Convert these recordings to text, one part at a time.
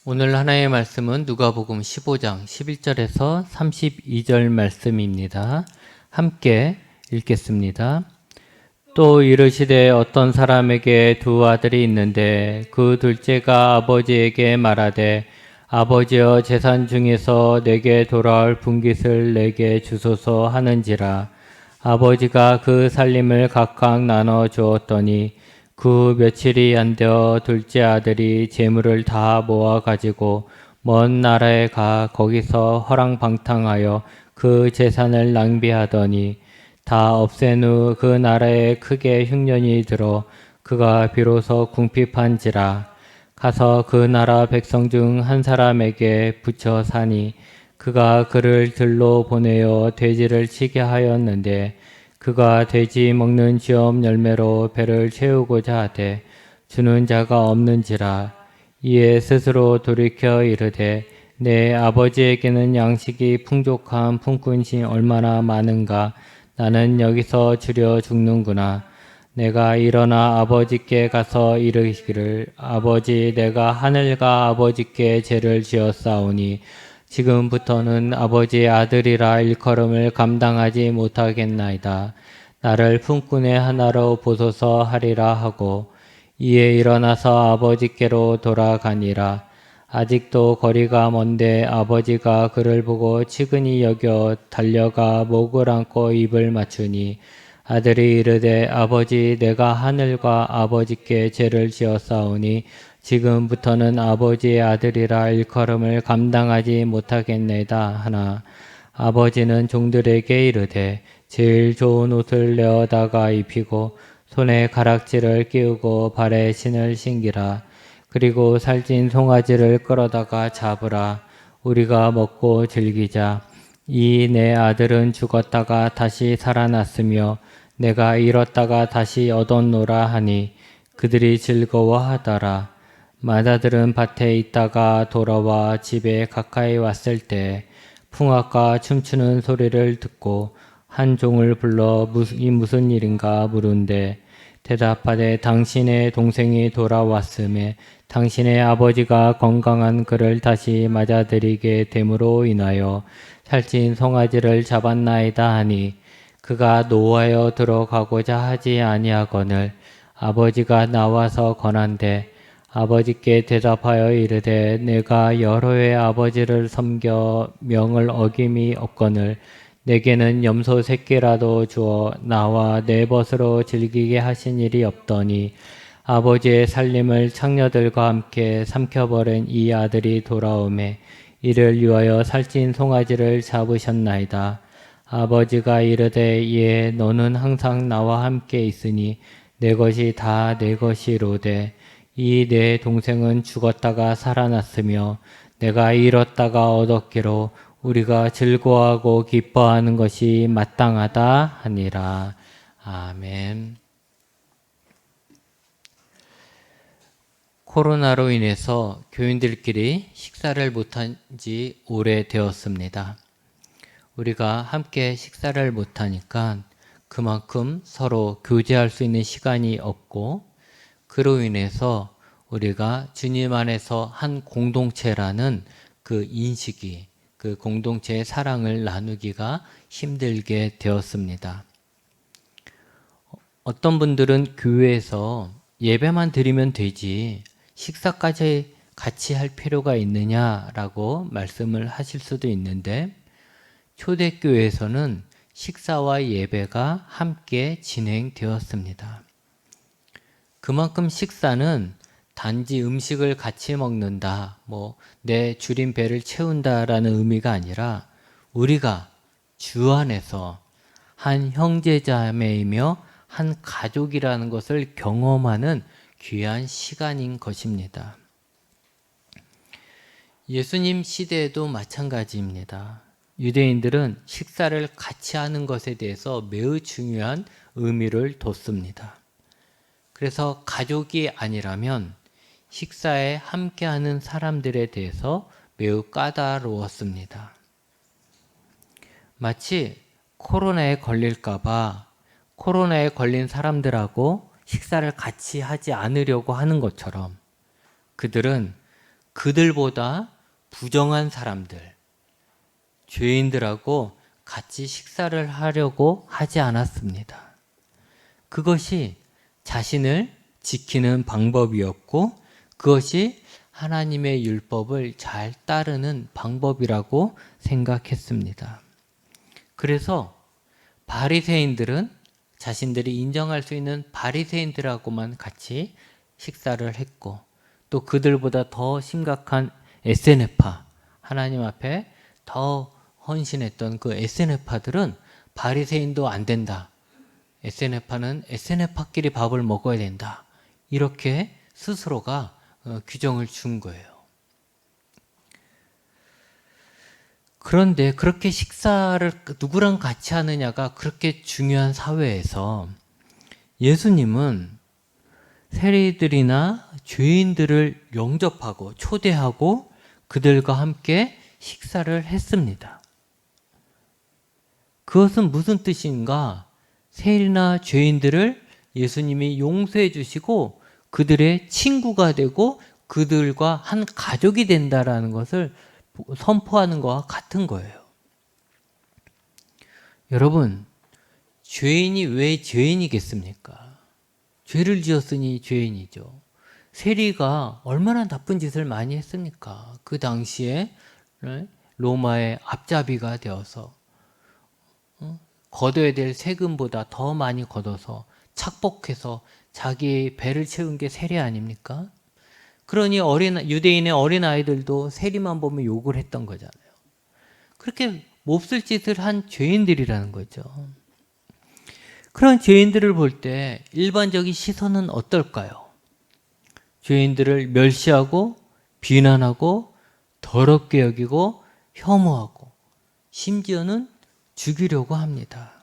오늘 하나의 말씀은 누가복음 15장 11절에서 32절 말씀입니다. 함께 읽겠습니다. 또 이르시되 어떤 사람에게 두 아들이 있는데 그 둘째가 아버지에게 말하되 아버지여 재산 중에서 내게 돌아올 분깃을 내게 주소서 하는지라. 아버지가 그 살림을 각각 나눠 주었더니 그 며칠이 안 되어 둘째 아들이 재물을 다 모아 가지고 먼 나라에 가 거기서 허랑방탕하여 그 재산을 낭비하더니 다 없앤 후 그 나라에 크게 흉년이 들어 그가 비로소 궁핍한지라. 가서 그 나라 백성 중 한 사람에게 붙여 사니 그가 그를 들로 보내어 돼지를 치게 하였는데 그가 돼지 먹는 지업 열매로 배를 채우고자 하되 주는 자가 없는지라. 이에 스스로 돌이켜 이르되 내 아버지에게는 양식이 풍족한 품꾼이 얼마나 많은가. 나는 여기서 주려 죽는구나. 내가 일어나 아버지께 가서 이르기를 아버지 내가 하늘과 아버지께 죄를 지었사오니 지금부터는 아버지의 아들이라 일컬음을 감당하지 못하겠나이다. 나를 품꾼의 하나로 보소서 하리라 하고 이에 일어나서 아버지께로 돌아가니라. 아직도 거리가 먼데 아버지가 그를 보고 치근히 여겨 달려가 목을 안고 입을 맞추니 아들이 이르되 아버지 내가 하늘과 아버지께 죄를 지었사오니 지금부터는 아버지의 아들이라 일컬음을 감당하지 못하겠나이다 하나 아버지는 종들에게 이르되 제일 좋은 옷을 내어다가 입히고 손에 가락지를 끼우고 발에 신을 신기라. 그리고 살찐 송아지를 끌어다가 잡으라. 우리가 먹고 즐기자. 이 내 아들은 죽었다가 다시 살아났으며 내가 잃었다가 다시 얻었노라 하니 그들이 즐거워하더라. 마다들은 밭에 있다가 돌아와 집에 가까이 왔을 때 풍악과 춤추는 소리를 듣고 한 종을 불러 이 무슨 일인가 물은데 대답하되 당신의 동생이 돌아왔음에 당신의 아버지가 건강한 그를 다시 맞아들이게 됨으로 인하여 살찐 송아지를 잡았나이다 하니 그가 노하여 들어가고자 하지 아니하거늘 아버지가 나와서 권한대 아버지께 대답하여 이르되 내가 여러 해 아버지를 섬겨 명을 어김이 없거늘 내게는 염소 새끼라도 주어 나와 내 벗으로 즐기게 하신 일이 없더니 아버지의 살림을 창녀들과 함께 삼켜버린 이 아들이 돌아오매 이를 위하여 살찐 송아지를 잡으셨나이다. 아버지가 이르되 예 너는 항상 나와 함께 있으니 내 것이 다 내 것이로되 이 내 동생은 죽었다가 살아났으며 내가 잃었다가 얻었기로 우리가 즐거워하고 기뻐하는 것이 마땅하다 하니라. 아멘. 코로나로 인해서 교인들끼리 식사를 못한 지 오래되었습니다. 우리가 함께 식사를 못하니까 그만큼 서로 교제할 수 있는 시간이 없고 그로 인해서 우리가 주님 안에서 한 공동체라는 그 인식이 그 공동체의 사랑을 나누기가 힘들게 되었습니다. 어떤 분들은 교회에서 예배만 드리면 되지 식사까지 같이 할 필요가 있느냐라고 말씀을 하실 수도 있는데 초대교회에서는 식사와 예배가 함께 진행되었습니다. 그만큼 식사는 단지 음식을 같이 먹는다, 내 줄인 배를 채운다라는 의미가 아니라 우리가 주 안에서 한 형제자매이며 한 가족이라는 것을 경험하는 귀한 시간인 것입니다. 예수님 시대에도 마찬가지입니다. 유대인들은 식사를 같이 하는 것에 대해서 매우 중요한 의미를 뒀습니다. 그래서 가족이 아니라면 식사에 함께하는 사람들에 대해서 매우 까다로웠습니다. 마치 코로나에 걸릴까봐 코로나에 걸린 사람들하고 식사를 같이 하지 않으려고 하는 것처럼 그들은 그들보다 부정한 사람들, 죄인들하고 같이 식사를 하려고 하지 않았습니다. 그것이 자신을 지키는 방법이었고 그것이 하나님의 율법을 잘 따르는 방법이라고 생각했습니다. 그래서 바리새인들은 자신들이 인정할 수 있는 바리새인들하고만 같이 식사를 했고 또 그들보다 더 심각한 에세네파, 하나님 앞에 더 헌신했던 그 에세네파들은 바리새인도 안 된다. 에세네파는 에세네파끼리 밥을 먹어야 된다. 이렇게 스스로가 규정을 준 거예요. 그런데 그렇게 식사를 누구랑 같이 하느냐가 그렇게 중요한 사회에서 예수님은 세리들이나 죄인들을 영접하고 초대하고 그들과 함께 식사를 했습니다. 그것은 무슨 뜻인가? 세리나 죄인들을 예수님이 용서해 주시고 그들의 친구가 되고 그들과 한 가족이 된다라는 것을 선포하는 것과 같은 거예요. 여러분, 죄인이 왜 죄인이겠습니까? 죄를 지었으니 죄인이죠. 세리가 얼마나 나쁜 짓을 많이 했습니까? 그 당시에 로마의 앞잡이가 되어서 걷어야 될 세금보다 더 많이 걷어서 착복해서 자기 배를 채운 게 세리 아닙니까? 그러니 유대인의 어린 아이들도 세리만 보면 욕을 했던 거잖아요. 그렇게 몹쓸 짓을 한 죄인들이라는 거죠. 그런 죄인들을 볼 때 일반적인 시선은 어떨까요? 죄인들을 멸시하고 비난하고 더럽게 여기고 혐오하고 심지어는 죽이려고 합니다.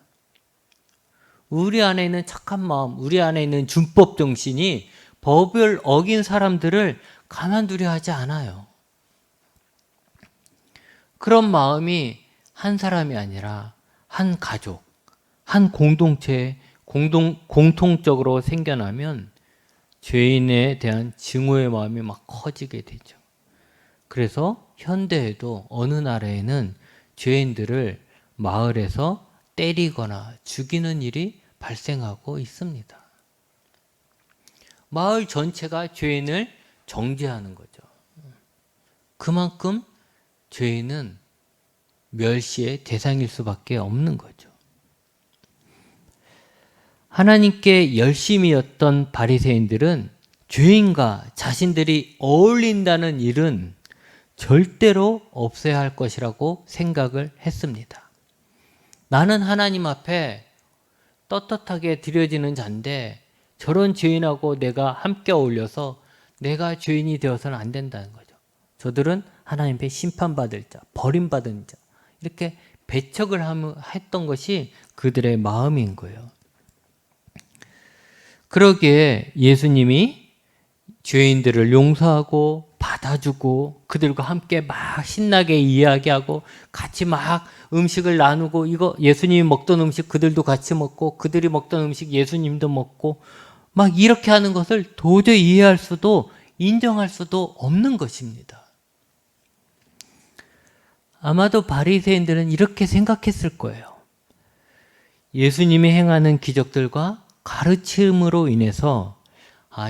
우리 안에 있는 착한 마음, 우리 안에 있는 준법 정신이 법을 어긴 사람들을 가만두려 하지 않아요. 그런 마음이 한 사람이 아니라 한 가족, 한 공동체에 공통적으로 생겨나면 죄인에 대한 증오의 마음이 막 커지게 되죠. 그래서 현대에도 어느 나라에는 죄인들을 마을에서 때리거나 죽이는 일이 발생하고 있습니다. 마을 전체가 죄인을 정죄하는 거죠. 그만큼 죄인은 멸시의 대상일 수밖에 없는 거죠. 하나님께 열심이었던 바리새인들은 죄인과 자신들이 어울린다는 일은 절대로 없어야 할 것이라고 생각을 했습니다. 나는 하나님 앞에 떳떳하게 드려지는 자인데 저런 죄인하고 내가 함께 어울려서 내가 죄인이 되어서는 안 된다는 거죠. 저들은 하나님 앞에 심판받을 자, 버림받은 자, 이렇게 배척을 했던 것이 그들의 마음인 거예요. 그러기에 예수님이 죄인들을 용서하고 받아주고 그들과 함께 막 신나게 이야기하고 같이 막 음식을 나누고 이거 예수님이 먹던 음식 그들도 같이 먹고 그들이 먹던 음식 예수님도 먹고 막 이렇게 하는 것을 도저히 이해할 수도 인정할 수도 없는 것입니다. 아마도 바리새인들은 이렇게 생각했을 거예요. 예수님이 행하는 기적들과 가르침으로 인해서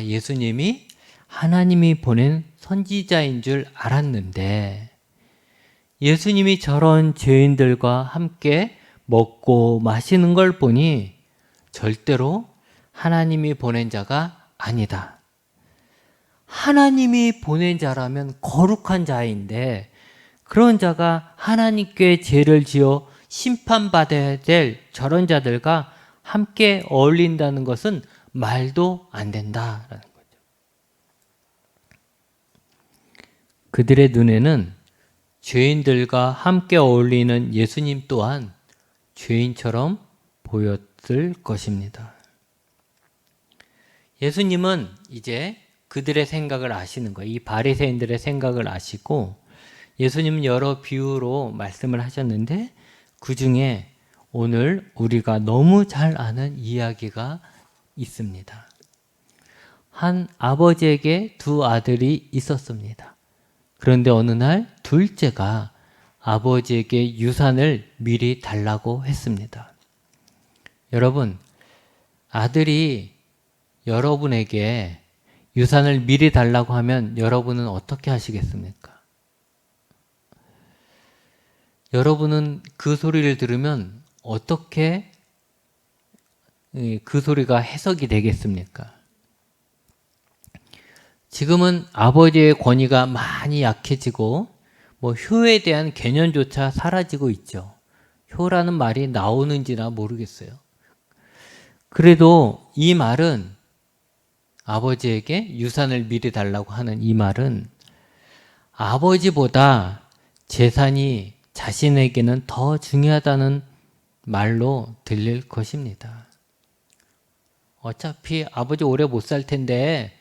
예수님이 하나님이 보낸 선지자인 줄 알았는데 예수님이 저런 죄인들과 함께 먹고 마시는 걸 보니 절대로 하나님이 보낸 자가 아니다. 하나님이 보낸 자라면 거룩한 자인데 그런 자가 하나님께 죄를 지어 심판받아야 될 저런 자들과 함께 어울린다는 것은 말도 안 된다라는 거죠. 그들의 눈에는 죄인들과 함께 어울리는 예수님 또한 죄인처럼 보였을 것입니다. 예수님은 이제 그들의 생각을 아시는 거예요. 이 바리새인들의 생각을 아시고 예수님은 여러 비유로 말씀을 하셨는데 그 중에 오늘 우리가 너무 잘 아는 이야기가 있습니다. 한 아버지에게 두 아들이 있었습니다. 그런데 어느 날 둘째가 아버지에게 유산을 미리 달라고 했습니다. 여러분, 아들이 여러분에게 유산을 미리 달라고 하면 여러분은 어떻게 하시겠습니까? 여러분은 그 소리를 들으면 어떻게 그 소리가 해석이 되겠습니까? 지금은 아버지의 권위가 많이 약해지고 효에 대한 개념조차 사라지고 있죠. 효라는 말이 나오는지나 모르겠어요. 그래도 이 말은 아버지에게 유산을 미리 달라고 하는 이 말은 아버지보다 재산이 자신에게는 더 중요하다는 말로 들릴 것입니다. 어차피 아버지 오래 못 살 텐데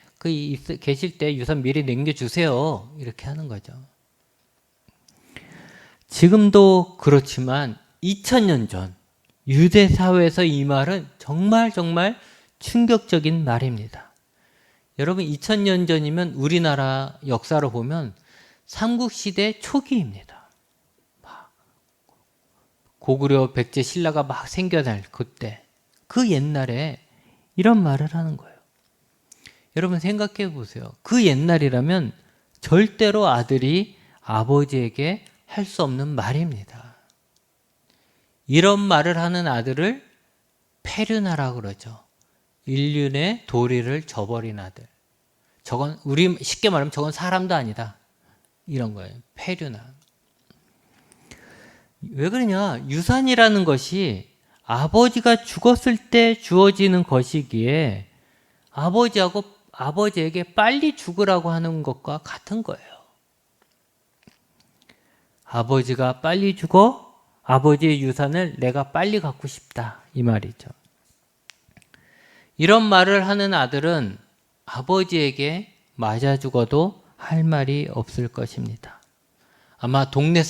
계실 때 유산 미리 남겨주세요. 이렇게 하는 거죠. 지금도 그렇지만 2000년 전 유대 사회에서 이 말은 정말 충격적인 말입니다. 여러분 2000년 전이면 우리나라 역사로 보면 삼국시대 초기입니다. 고구려 백제 신라가 막 생겨날 그때 그 옛날에 이런 말을 하는 거예요. 여러분 생각해 보세요. 그 옛날이라면 절대로 아들이 아버지에게 할 수 없는 말입니다. 이런 말을 하는 아들을 페륜하라고 그러죠. 인륜의 도리를 저버린 아들. 저건 우리 쉽게 말하면 저건 사람도 아니다. 이런 거예요. 페륜하. 왜 그러냐? 유산이라는 것이 아버지가 죽었을 때 주어지는 것이기에 아버지에게 빨리 죽으라고 하는 것과 같은 거예요. 아버지가 빨리 죽어 아버지의 유산을 내가 빨리 갖고 싶다. 이 말이죠. 이런 말을 하는 아들은 아버지에게 맞아 죽어도 할 말이 없을 것입니다. 아마 동네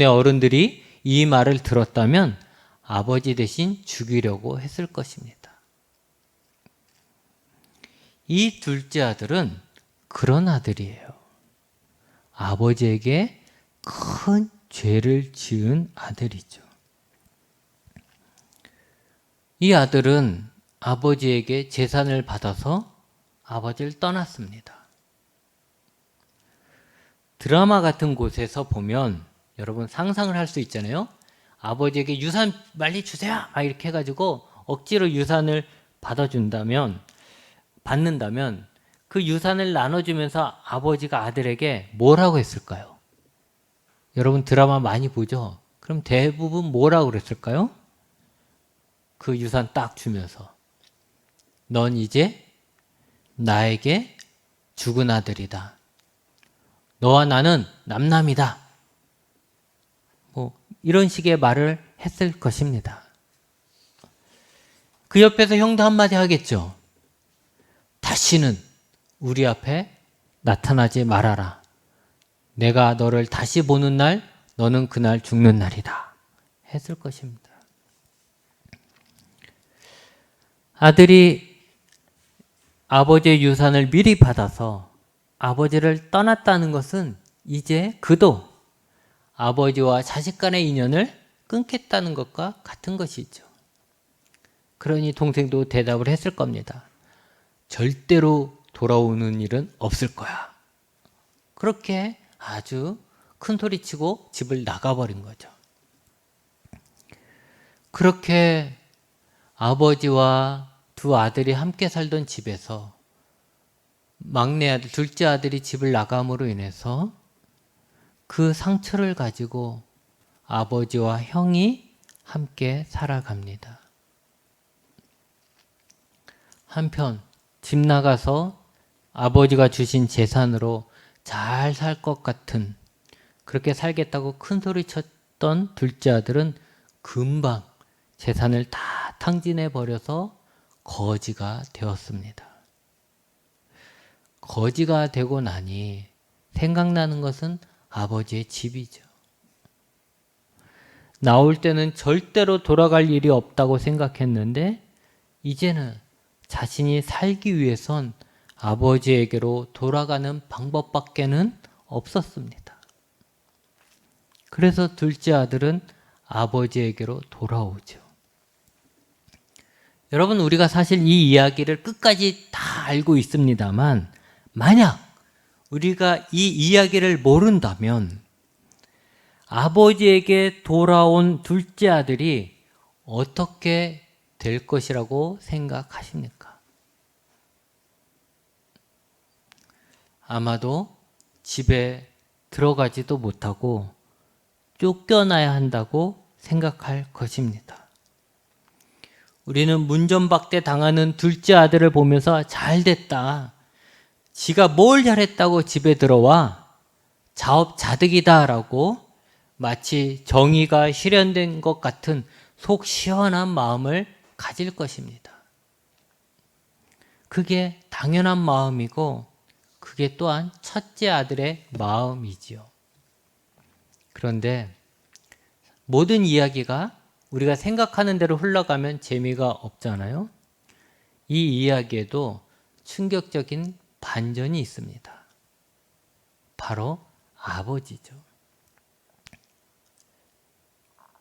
어른들이 이 말을 들었다면 아버지 대신 죽이려고 했을 것입니다. 이 둘째 아들은 그런 아들이에요. 아버지에게 큰 죄를 지은 아들이죠. 이 아들은 아버지에게 재산을 받아서 아버지를 떠났습니다. 드라마 같은 곳에서 보면 여러분 상상을 할 수 있잖아요. 아버지에게 유산 빨리 주세요! 막 이렇게 해가지고 억지로 유산을 받는다면 그 유산을 나눠주면서 아버지가 아들에게 뭐라고 했을까요? 여러분 드라마 많이 보죠? 그럼 대부분 뭐라고 그랬을까요? 그 유산 딱 주면서 넌 이제 나에게 죽은 아들이다. 너와 나는 남남이다. 이런 식의 말을 했을 것입니다. 그 옆에서 형도 한마디 하겠죠. 다시는 우리 앞에 나타나지 말아라. 내가 너를 다시 보는 날 너는 그날 죽는 날이다. 했을 것입니다. 아들이 아버지의 유산을 미리 받아서 아버지를 떠났다는 것은 이제 그도 아버지와 자식 간의 인연을 끊겠다는 것과 같은 것이죠. 그러니 동생도 대답을 했을 겁니다. 절대로 돌아오는 일은 없을 거야. 그렇게 아주 큰 소리치고 집을 나가버린 거죠. 그렇게 아버지와 두 아들이 함께 살던 집에서 막내 아들, 둘째 아들이 집을 나감으로 인해서 그 상처를 가지고 아버지와 형이 함께 살아갑니다. 한편 집 나가서 아버지가 주신 재산으로 잘 살 것 같은 그렇게 살겠다고 큰 소리 쳤던 둘째 아들은 금방 재산을 다 탕진해 버려서 거지가 되었습니다. 거지가 되고 나니 생각나는 것은 아버지의 집이죠. 나올 때는 절대로 돌아갈 일이 없다고 생각했는데 이제는 자신이 살기 위해선 아버지에게로 돌아가는 방법밖에는 없었습니다. 그래서 둘째 아들은 아버지에게로 돌아오죠. 여러분, 우리가 사실 이 이야기를 끝까지 다 알고 있습니다만 만약 우리가 이 이야기를 모른다면 아버지에게 돌아온 둘째 아들이 어떻게 될 것이라고 생각하십니까? 아마도 집에 들어가지도 못하고 쫓겨나야 한다고 생각할 것입니다. 우리는 문전박대 당하는 둘째 아들을 보면서 잘됐다. 지가 뭘 잘했다고 집에 들어와 자업자득이다 라고 마치 정의가 실현된 것 같은 속 시원한 마음을 가질 것입니다. 그게 당연한 마음이고 그게 또한 첫째 아들의 마음이지요. 그런데 모든 이야기가 우리가 생각하는 대로 흘러가면 재미가 없잖아요. 이 이야기에도 충격적인 반전이 있습니다. 바로 아버지죠.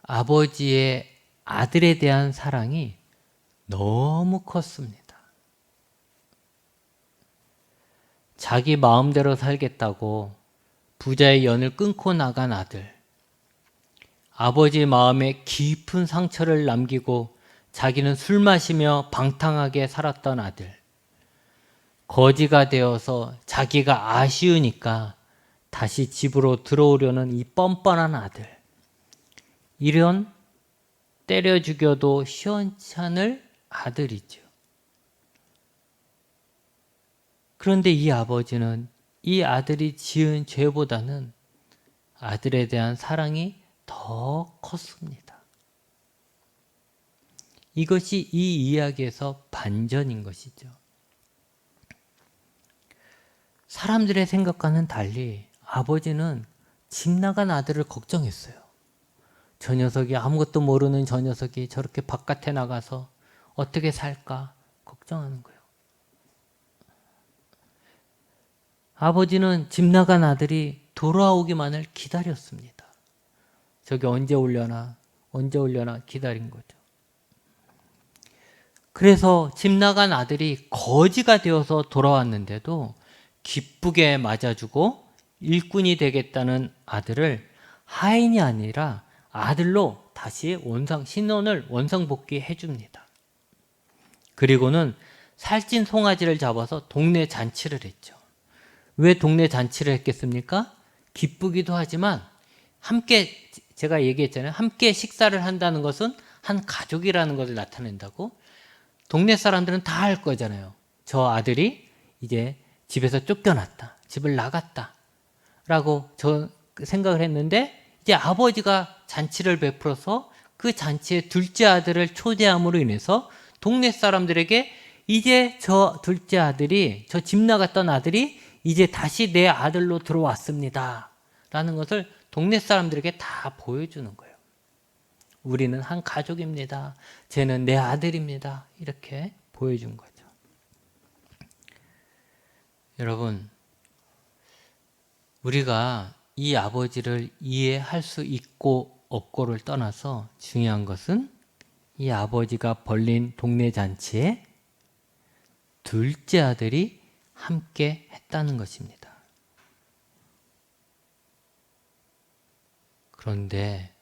아버지의 아들에 대한 사랑이 너무 컸습니다. 자기 마음대로 살겠다고 부자의 연을 끊고 나간 아들, 아버지 마음에 깊은 상처를 남기고 자기는 술 마시며 방탕하게 살았던 아들, 거지가 되어서 자기가 아쉬우니까 다시 집으로 들어오려는 이 뻔뻔한 아들, 이런 때려 죽여도 시원찮을 아들이죠. 그런데 이 아버지는 이 아들이 지은 죄보다는 아들에 대한 사랑이 더 컸습니다. 이것이 이 이야기에서 반전인 것이죠. 사람들의 생각과는 달리 아버지는 집 나간 아들을 걱정했어요. 저 녀석이 아무것도 모르는 저 녀석이 저렇게 바깥에 나가서 어떻게 살까 걱정하는 거예요. 아버지는 집 나간 아들이 돌아오기만을 기다렸습니다. 저기 언제 오려나 기다린 거죠. 그래서 집 나간 아들이 거지가 되어서 돌아왔는데도 기쁘게 맞아주고 일꾼이 되겠다는 아들을 하인이 아니라 아들로 다시 신혼을 원상복귀해 줍니다. 그리고는 살찐 송아지를 잡아서 동네 잔치를 했죠. 왜 동네 잔치를 했겠습니까? 기쁘기도 하지만 함께, 제가 얘기했잖아요. 함께 식사를 한다는 것은 한 가족이라는 것을 나타낸다고. 동네 사람들은 다 알 거잖아요. 저 아들이 이제 집에서 쫓겨났다, 집을 나갔다 라고 저 생각을 했는데, 이제 아버지가 잔치를 베풀어서 그 잔치에 둘째 아들을 초대함으로 인해서 동네 사람들에게 이제 저 둘째 아들이, 저 집 나갔던 아들이 이제 다시 내 아들로 들어왔습니다 라는 것을 동네 사람들에게 다 보여주는 거예요. 우리는 한 가족입니다. 쟤는 내 아들입니다. 이렇게 보여준 거죠. 여러분, 우리가 이 아버지를 이해할 수 있고 없고를 떠나서 중요한 것은 이 아버지가 벌린 동네 잔치에 둘째 아들이 함께 했다는 것입니다. 그런데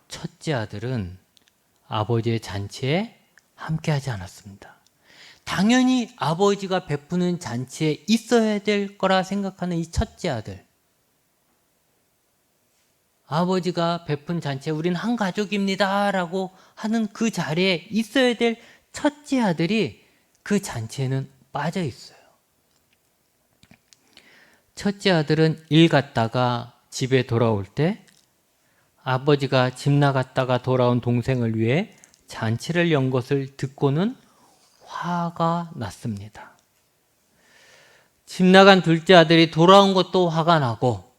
첫째 아들은 아버지의 잔치에 함께 하지 않았습니다. 당연히 아버지가 베푸는 잔치에 있어야 될 거라 생각하는 이 첫째 아들, 아버지가 베푼 잔치에 우린 한 가족입니다 라고 하는 그 자리에 있어야 될 첫째 아들이 그 잔치에는 빠져 있어요. 첫째 아들은 일 갔다가 집에 돌아올 때 아버지가 집 나갔다가 돌아온 동생을 위해 잔치를 연 것을 듣고는 화가 났습니다. 집 나간 둘째 아들이 돌아온 것도 화가 나고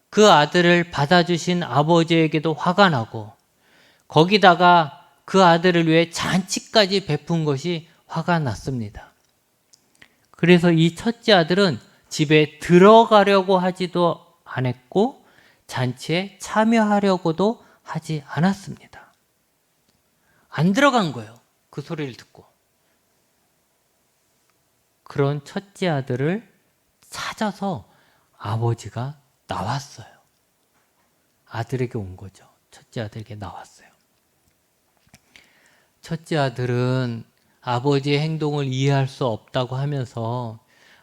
그 아들을 받아주신 아버지에게도 화가 나고 거기다가 그 아들을 위해 잔치까지 베푼 것이 화가 났습니다. 그래서 이 첫째 아들은 집에 들어가려고 하지도 않았고 잔치에 참여하려고도 하지 않았습니다. 안 들어간 거예요. 그 소리를 듣고. 그런 첫째 아들을 찾아서 아버지가 나왔어요. 아들에게 온 거죠. 첫째 아들에게 나왔어요. 첫째 아들은 아버지의 행동을 이해할 수 없다고 하면서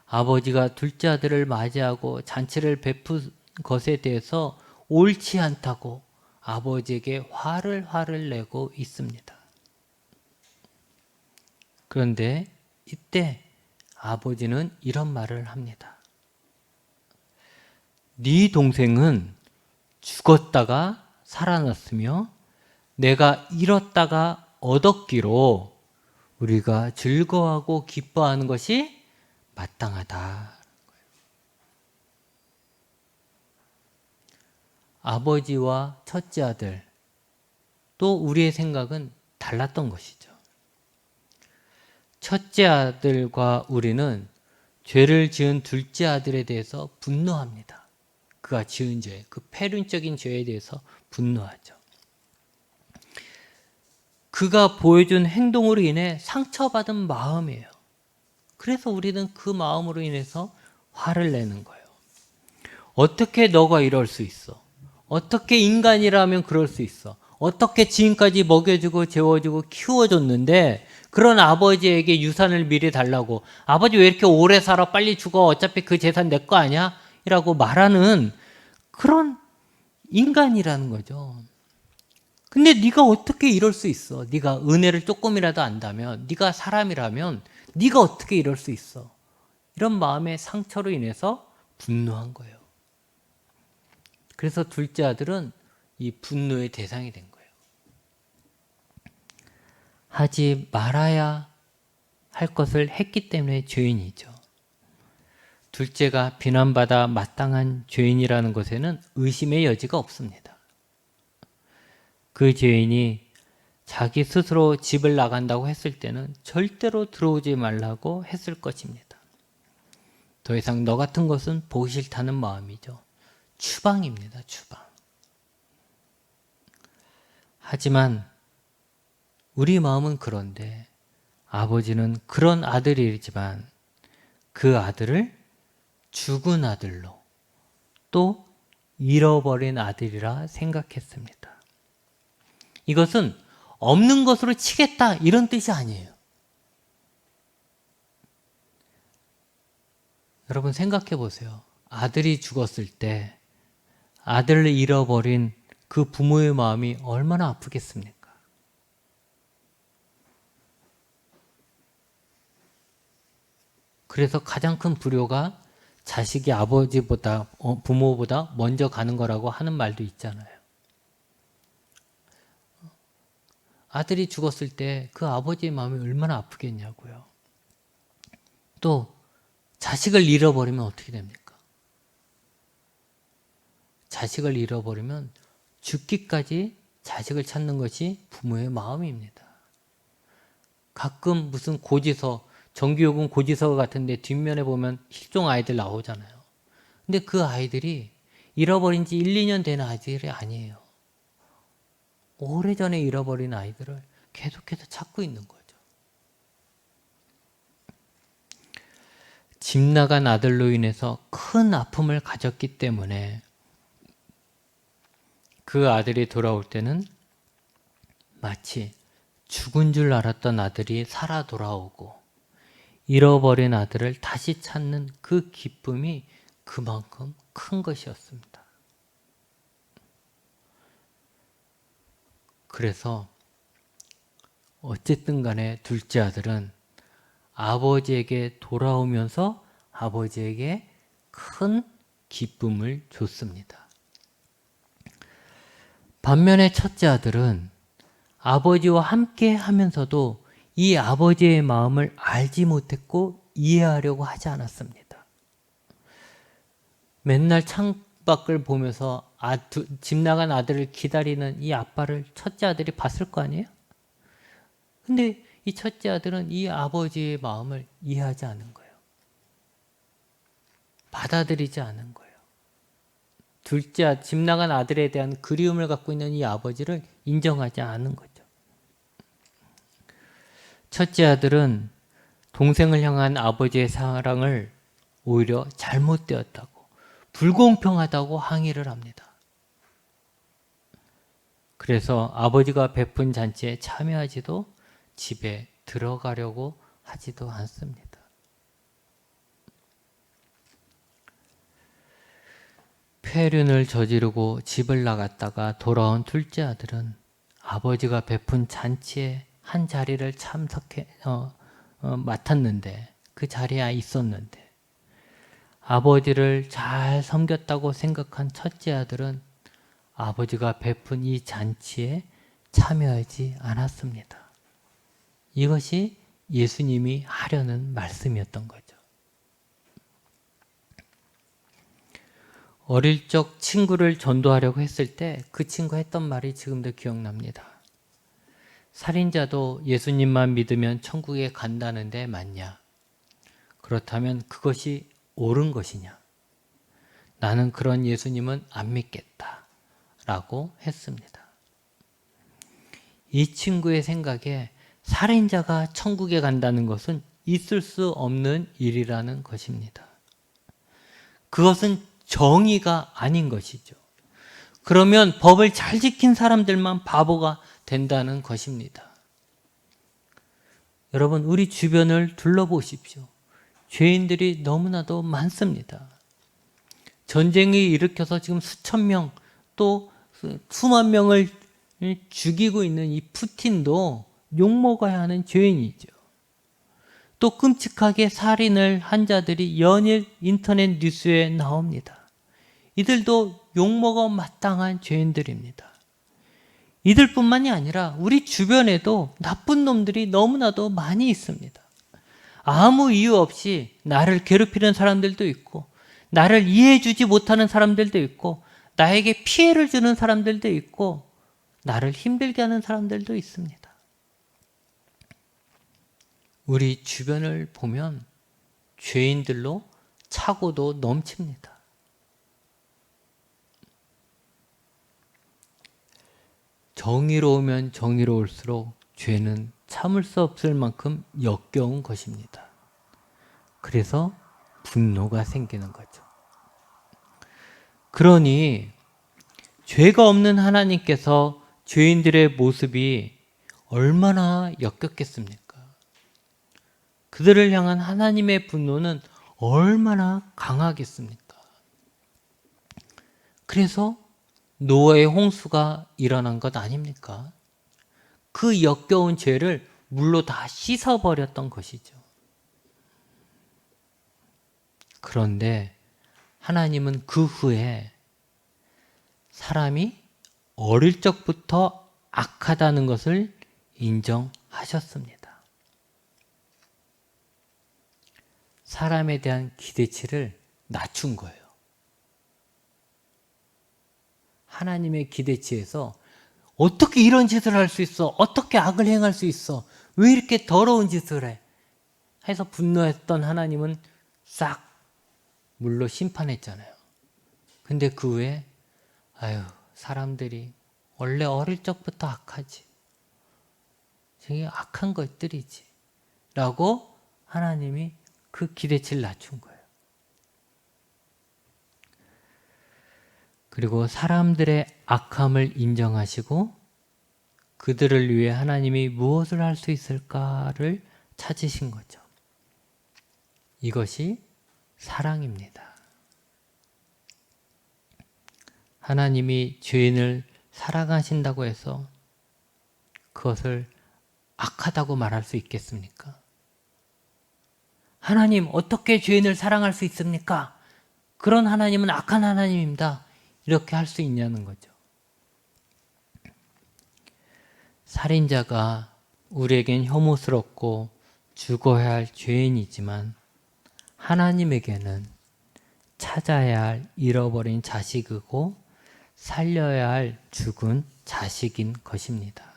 아버지가 둘째 아들을 맞이하고 잔치를 베푼 것에 대해서 옳지 않다고 아버지에게 화를 내고 있습니다. 그런데 이때 아버지는 이런 말을 합니다. 네 동생은 죽었다가 살아났으며 내가 잃었다가 얻었기로 우리가 즐거워하고 기뻐하는 것이 마땅하다. 아버지와 첫째 아들, 또 우리의 생각은 달랐던 것이죠. 첫째 아들과 우리는 죄를 지은 둘째 아들에 대해서 분노합니다. 그가 지은 죄, 그 패륜적인 죄에 대해서 분노하죠. 그가 보여준 행동으로 인해 상처받은 마음이에요. 그래서 우리는 그 마음으로 인해서 화를 내는 거예요. 어떻게 너가 이럴 수 있어? 어떻게 인간이라면 그럴 수 있어? 어떻게 지금까지 먹여주고 재워주고 키워줬는데 그런 아버지에게 유산을 미리 달라고, 아버지 왜 이렇게 오래 살아? 빨리 죽어. 어차피 그 재산 내 거 아니야? 이라고 말하는 그런 인간이라는 거죠. 근데 네가 어떻게 이럴 수 있어? 네가 은혜를 조금이라도 안다면, 네가 사람이라면 네가 어떻게 이럴 수 있어? 이런 마음의 상처로 인해서 분노한 거예요. 그래서 둘째 아들은 이 분노의 대상이 된 거예요. 하지 말아야 할 것을 했기 때문에 죄인이죠. 둘째가 비난받아 마땅한 죄인이라는 것에는 의심의 여지가 없습니다. 그 죄인이 자기 스스로 집을 나간다고 했을 때는 절대로 들어오지 말라고 했을 것입니다. 더 이상 너 같은 것은 보기 싫다는 마음이죠. 추방입니다. 추방. 하지만 우리 마음은 그런데 아버지는 그런 아들이지만 그 아들을 죽은 아들로, 또 잃어버린 아들이라 생각했습니다. 이것은 없는 것으로 치겠다 이런 뜻이 아니에요. 여러분 생각해 보세요. 아들이 죽었을 때 아들을 잃어버린 그 부모의 마음이 얼마나 아프겠습니까? 그래서 가장 큰 불효가 자식이 아버지보다, 부모보다 먼저 가는 거라고 하는 말도 있잖아요. 아들이 죽었을 때 그 아버지의 마음이 얼마나 아프겠냐고요. 또 자식을 잃어버리면 어떻게 됩니까? 자식을 잃어버리면 죽기까지 자식을 찾는 것이 부모의 마음입니다. 가끔 무슨 고지서, 정규요금 고지서 같은데 뒷면에 보면 실종 아이들 나오잖아요. 근데 그 아이들이 잃어버린 지 1, 2년 된 아이들이 아니에요. 오래전에 잃어버린 아이들을 계속해서 찾고 있는 거죠. 집 나간 아들로 인해서 큰 아픔을 가졌기 때문에 그 아들이 돌아올 때는 마치 죽은 줄 알았던 아들이 살아 돌아오고 잃어버린 아들을 다시 찾는 그 기쁨이 그만큼 큰 것이었습니다. 그래서 어쨌든 간에 둘째 아들은 아버지에게 돌아오면서 아버지에게 큰 기쁨을 줬습니다. 반면에 첫째 아들은 아버지와 함께 하면서도 이 아버지의 마음을 알지 못했고 이해하려고 하지 않았습니다. 맨날 창밖을 보면서 집 나간 아들을 기다리는 이 아빠를 첫째 아들이 봤을 거 아니에요? 근데 이 첫째 아들은 이 아버지의 마음을 이해하지 않은 거예요. 받아들이지 않은 거예요. 집 나간 아들에 대한 그리움을 갖고 있는 이 아버지를 인정하지 않은 거죠. 첫째 아들은 동생을 향한 아버지의 사랑을 오히려 잘못되었다고, 불공평하다고 항의를 합니다. 그래서 아버지가 베푼 잔치에 참여하지도 집에 들어가려고 하지도 않습니다. 폐륜을 저지르고 집을 나갔다가 돌아온 둘째 아들은 아버지가 베푼 잔치에 한 자리를 맡았는데, 그 자리에 있었는데 아버지를 잘 섬겼다고 생각한 첫째 아들은 아버지가 베푼 이 잔치에 참여하지 않았습니다. 이것이 예수님이 하려는 말씀이었던 거죠. 어릴 적 친구를 전도하려고 했을 때 그 친구가 했던 말이 지금도 기억납니다. 살인자도 예수님만 믿으면 천국에 간다는데 맞냐? 그렇다면 그것이 옳은 것이냐? 나는 그런 예수님은 안 믿겠다 라고 했습니다. 이 친구의 생각에 살인자가 천국에 간다는 것은 있을 수 없는 일이라는 것입니다. 그것은 정의가 아닌 것이죠. 그러면 법을 잘 지킨 사람들만 바보가 된다는 것입니다. 여러분, 우리 주변을 둘러보십시오. 죄인들이 너무나도 많습니다. 전쟁이 일으켜서 지금 수천 명, 또 수만 명을 죽이고 있는 이 푸틴도 욕먹어야 하는 죄인이죠. 또 끔찍하게 살인을 한 자들이 연일 인터넷 뉴스에 나옵니다. 이들도 욕먹어 마땅한 죄인들입니다. 이들뿐만이 아니라 우리 주변에도 나쁜 놈들이 너무나도 많이 있습니다. 아무 이유 없이 나를 괴롭히는 사람들도 있고, 나를 이해해주지 못하는 사람들도 있고, 나에게 피해를 주는 사람들도 있고, 나를 힘들게 하는 사람들도 있습니다. 우리 주변을 보면 죄인들로 차고도 넘칩니다. 정의로우면 정의로울수록 죄는 참을 수 없을 만큼 역겨운 것입니다. 그래서 분노가 생기는 거죠. 그러니 죄가 없는 하나님께서 죄인들의 모습이 얼마나 역겹겠습니까? 그들을 향한 하나님의 분노는 얼마나 강하겠습니까? 그래서 노아의 홍수가 일어난 것 아닙니까? 그 역겨운 죄를 물로 다 씻어버렸던 것이죠. 그런데 하나님은 그 후에 사람이 어릴 적부터 악하다는 것을 인정하셨습니다. 사람에 대한 기대치를 낮춘 거예요. 하나님의 기대치에서 어떻게 이런 짓을 할 수 있어? 어떻게 악을 행할 수 있어? 왜 이렇게 더러운 짓을 해? 해서 분노했던 하나님은 싹 물로 심판했잖아요. 근데 그 후에 사람들이 원래 어릴 적부터 악하지. 되게 악한 것들이지. 라고 하나님이 그 기대치를 낮춘 거예요. 그리고 사람들의 악함을 인정하시고 그들을 위해 하나님이 무엇을 할 수 있을까를 찾으신 거죠. 이것이 사랑입니다. 하나님이 죄인을 사랑하신다고 해서 그것을 악하다고 말할 수 있겠습니까? 하나님, 어떻게 죄인을 사랑할 수 있습니까? 그런 하나님은 악한 하나님입니다. 이렇게 할 수 있냐는 거죠. 살인자가 우리에겐 혐오스럽고 죽어야 할 죄인이지만 하나님에게는 찾아야 할 잃어버린 자식이고 살려야 할 죽은 자식인 것입니다.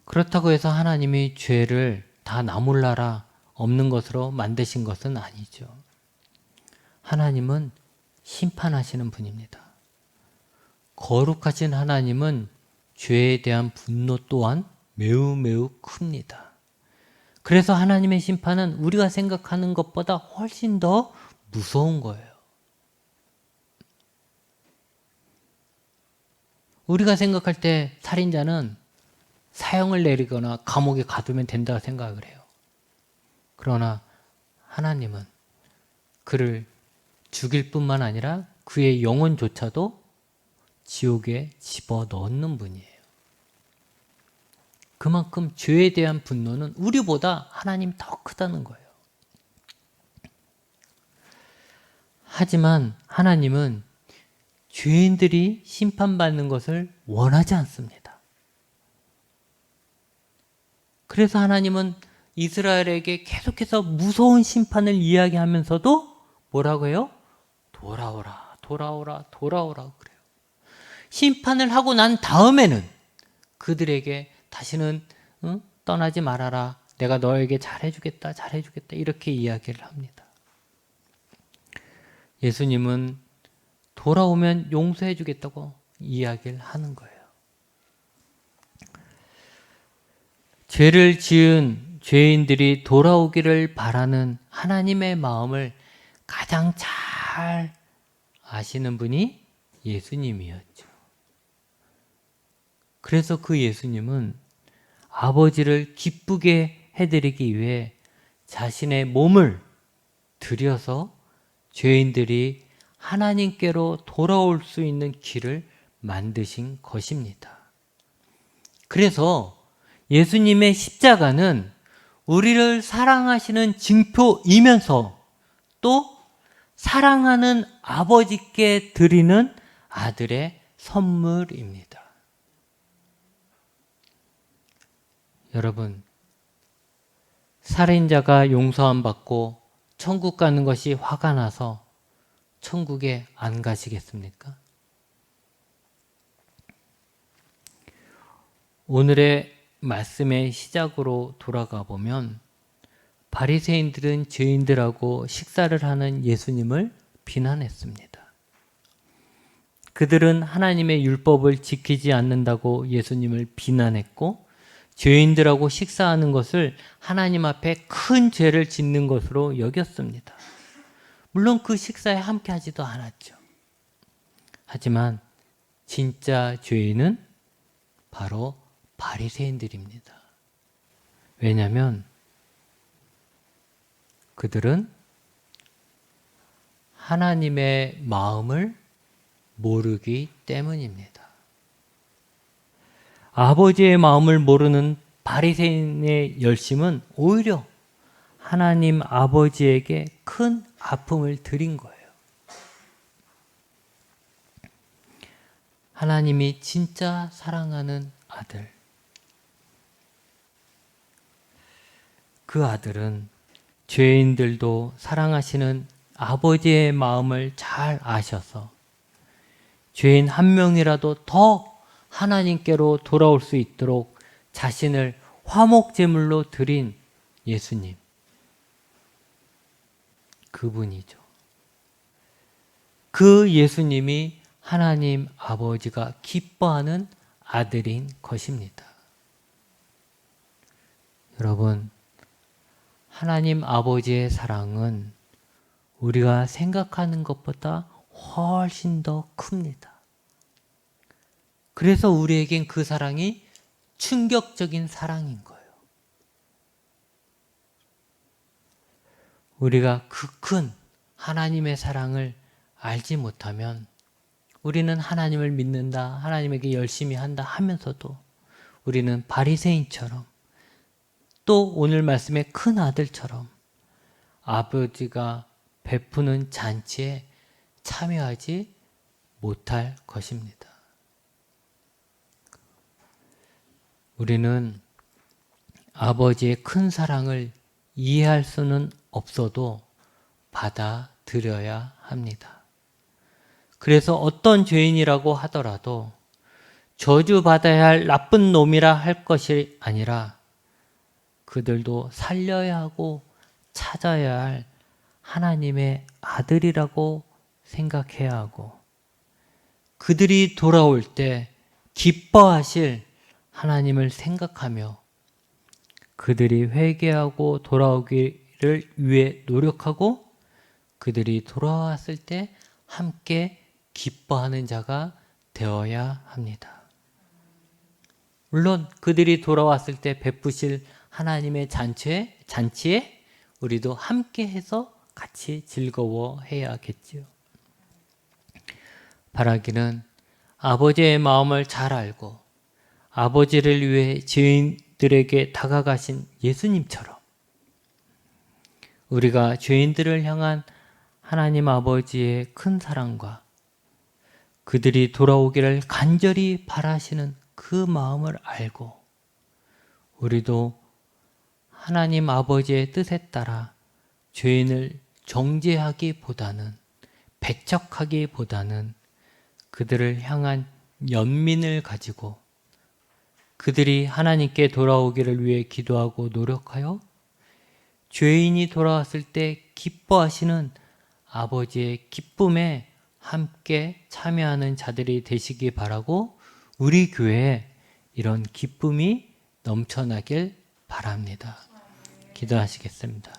그렇다고 해서 하나님이 죄를 다 나몰라라 없는 것으로 만드신 것은 아니죠. 하나님은 심판하시는 분입니다. 거룩하신 하나님은 죄에 대한 분노 또한 매우 매우 큽니다. 그래서 하나님의 심판은 우리가 생각하는 것보다 훨씬 더 무서운 거예요. 우리가 생각할 때 살인자는 사형을 내리거나 감옥에 가두면 된다고 생각을 해요. 그러나 하나님은 그를 죽일 뿐만 아니라 그의 영혼조차도 지옥에 집어넣는 분이에요. 그만큼 죄에 대한 분노는 우리보다 하나님 더 크다는 거예요. 하지만 하나님은 죄인들이 심판받는 것을 원하지 않습니다. 그래서 하나님은 이스라엘에게 계속해서 무서운 심판을 이야기하면서도 뭐라고 해요? 돌아오라, 돌아오라, 돌아오라 그래요. 심판을 하고 난 다음에는 그들에게 다시는 떠나지 말아라. 내가 너에게 잘해주겠다, 잘해주겠다 이렇게 이야기를 합니다. 예수님은 돌아오면 용서해주겠다고 이야기를 하는 거예요. 죄를 지은 죄인들이 돌아오기를 바라는 하나님의 마음을 가장 잘 아시는 분이 예수님이었죠. 그래서 그 예수님은 아버지를 기쁘게 해드리기 위해 자신의 몸을 들여서 죄인들이 하나님께로 돌아올 수 있는 길을 만드신 것입니다. 그래서 예수님의 십자가는 우리를 사랑하시는 증표이면서 또 사랑하는 아버지께 드리는 아들의 선물입니다. 여러분, 살인자가 용서함 받고 천국 가는 것이 화가 나서 천국에 안 가시겠습니까? 오늘의 말씀의 시작으로 돌아가 보면 바리새인들은 죄인들하고 식사를 하는 예수님을 비난했습니다. 그들은 하나님의 율법을 지키지 않는다고 예수님을 비난했고 죄인들하고 식사하는 것을 하나님 앞에 큰 죄를 짓는 것으로 여겼습니다. 물론 그 식사에 함께 하지도 않았죠. 하지만 진짜 죄인은 바로 바리새인들입니다. 왜냐하면 그들은 하나님의 마음을 모르기 때문입니다. 아버지의 마음을 모르는 바리새인의 열심은 오히려 하나님 아버지에게 큰 아픔을 드린 거예요. 하나님이 진짜 사랑하는 아들, 그 아들은 죄인들도 사랑하시는 아버지의 마음을 잘 아셔서 죄인 한 명이라도 더 하나님께로 돌아올 수 있도록 자신을 화목제물로 드린 예수님, 그분이죠. 그 예수님이 하나님 아버지가 기뻐하는 아들인 것입니다. 여러분, 하나님 아버지의 사랑은 우리가 생각하는 것보다 훨씬 더 큽니다. 그래서 우리에겐 그 사랑이 충격적인 사랑인 거예요. 우리가 그 큰 하나님의 사랑을 알지 못하면 우리는 하나님을 믿는다, 하나님에게 열심히 한다 하면서도 우리는 바리새인처럼 또 오늘 말씀의 큰 아들처럼 아버지가 베푸는 잔치에 참여하지 못할 것입니다. 우리는 아버지의 큰 사랑을 이해할 수는 없어도 받아들여야 합니다. 그래서 어떤 죄인이라고 하더라도 저주받아야 할 나쁜 놈이라 할 것이 아니라 그들도 살려야 하고 찾아야 할 하나님의 아들이라고 생각해야 하고, 그들이 돌아올 때 기뻐하실 하나님을 생각하며 그들이 회개하고 돌아오기를 위해 노력하고, 그들이 돌아왔을 때 함께 기뻐하는 자가 되어야 합니다. 물론 그들이 돌아왔을 때 베푸실 하나님의 잔치에 우리도 함께 해서 같이 즐거워해야겠지요. 바라기는 아버지의 마음을 잘 알고 아버지를 위해 죄인들에게 다가가신 예수님처럼 우리가 죄인들을 향한 하나님 아버지의 큰 사랑과 그들이 돌아오기를 간절히 바라시는 그 마음을 알고 우리도 하나님 아버지의 뜻에 따라 죄인을 정죄하기보다는, 배척하기보다는 그들을 향한 연민을 가지고 그들이 하나님께 돌아오기를 위해 기도하고 노력하여 죄인이 돌아왔을 때 기뻐하시는 아버지의 기쁨에 함께 참여하는 자들이 되시기 바라고, 우리 교회에 이런 기쁨이 넘쳐나길 바랍니다. 기도하시겠습니다.